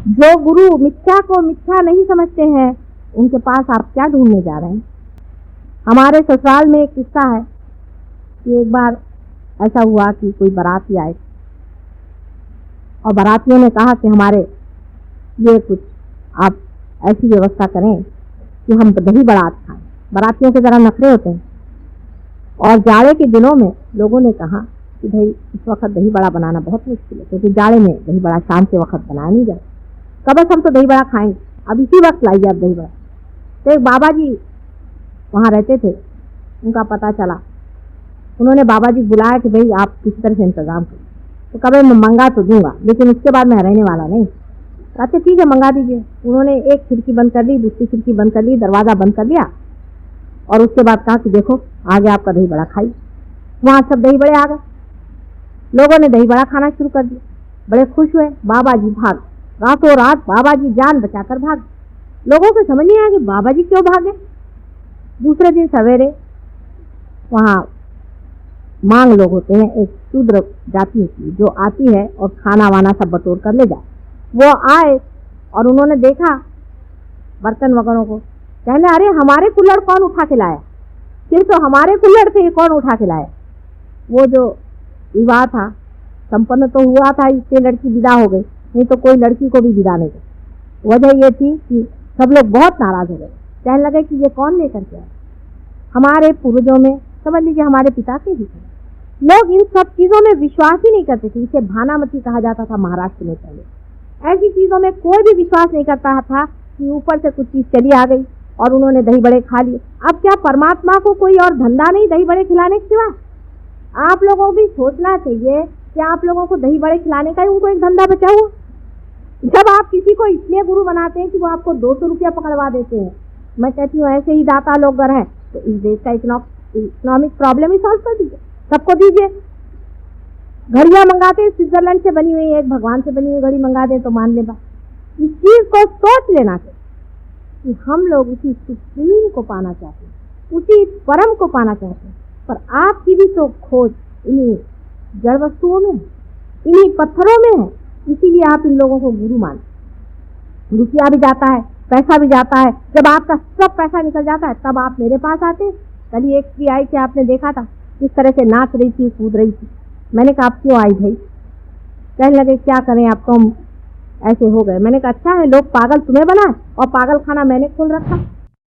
जो गुरु मिथ्या को मिथ्या नहीं समझते हैं, उनके पास आप क्या ढूंढने जा रहे हैं। हमारे ससुराल में एक किस्सा है कि एक बार ऐसा हुआ कि कोई बाराती आए और बारातियों ने कहा कि हमारे लिए कुछ आप ऐसी व्यवस्था करें कि हम दही बारात खाएं। बारातियों के जरा नखरे होते हैं और जाड़े के दिनों में लोगों ने कहा कि भाई इस वक्त दही बड़ा बनाना बहुत मुश्किल है, क्योंकि जाड़े में दही बड़ा शाम के वक्त बनाया नहीं जाए। कब हम तो दही बड़ा खाएंगे, अब इसी वक्त लाइए आप दही बड़ा। तो एक बाबा जी वहाँ रहते थे, उनका पता चला, उन्होंने बाबा जी बुलाया कि भाई आप किसी तरह से इंतजाम करें। तो कभी मैं मंगा तो दूंगा, लेकिन उसके बाद मैं रहने वाला नहीं। अच्छा ठीक है, मंगा दीजिए। उन्होंने एक खिड़की बंद कर दी, दूसरी खिड़की बंद कर ली, दरवाज़ा बंद कर लिया और उसके बाद कहा कि देखो आगे आपका दही बड़ा खाई। वहाँ सब दही बड़े आ गए, लोगों ने दही बड़ा खाना शुरू कर दिया, बड़े खुश हुए। बाबा जी भाग, रातों रात बाबा जी जान बचाकर भाग। लोगों को समझ नहीं आया कि बाबा जी क्यों भागे। दूसरे दिन सवेरे वहाँ मांग लोग होते हैं, एक शूद्र जाति की जो आती है और खाना वाना सब बटोर कर ले जाए। वो आए और उन्होंने देखा बर्तन वगैरह को, कहने अरे हमारे कुल्हड़ कौन उठा के लाया, फिर तो हमारे कुल्हड़ थे, कौन उठा के लाया। वो जो विवाह था संपन्न तो हुआ था, इससे लड़की विदा हो गई, नहीं तो कोई लड़की को भी विदा नहीं गई। वजह ये थी कि सब लोग बहुत नाराज हो गए, कहने लगे कि ये कौन लेकर के आए। हमारे पूर्वजों में समझ लीजिए हमारे पिता के ही थे, लोग इन सब चीज़ों में विश्वास ही नहीं करते थे। इसे भानामती कहा जाता था महाराष्ट्र में। पहले ऐसी चीज़ों में कोई भी विश्वास नहीं करता था कि ऊपर से कुछ चीज़ चली आ गई और उन्होंने दही बड़े खा लिए। अब क्या परमात्मा को कोई और धंधा नहीं दही बड़े खिलाने के सिवा? आप लोगों को भी सोचना चाहिए कि आप लोगों को दही बड़े खिलाने का ही उनको एक धंधा बचा हुआ। जब आप किसी को इसलिए गुरु बनाते हैं कि वो आपको 200 रुपया पकड़वा देते हैं, मैं कहती हूँ ऐसे ही दाता लोग अगर हैं तो इस देश का इकोनॉमिक प्रॉब्लम ही सॉल्व कर दीजिए, सबको दीजिए। घड़ियाँ मंगाते हैं स्विट्जरलैंड से बनी हुई, एक भगवान से बनी हुई घड़ी मंगा दे तो मान ले बात। इस चीज़ को सोच लेना चाहिए कि हम लोग उसी सुप्रीम को पाना चाहते हैं, उसी परम को पाना चाहते हैं। पर आपकी भी तो खोज इन्हीं जड़ वस्तुओं में, इन्हीं पत्थरों में है, इसीलिए आप इन लोगों को गुरु मानते। रुपया भी जाता है, पैसा भी जाता है। जब आपका सब पैसा निकल जाता है तब आप मेरे पास आते हैं। कल ही एक स्त्री आई थी, आपने देखा था किस तरह से नाच रही थी, कूद रही थी। मैंने कहा आप क्यों आई भाई? कहने लगे क्या करें, आप तो हम ऐसे हो गए। मैंने कहा अच्छा है, लोग पागल तुम्हें बनाए और पागल खाना मैंने खोल रखा।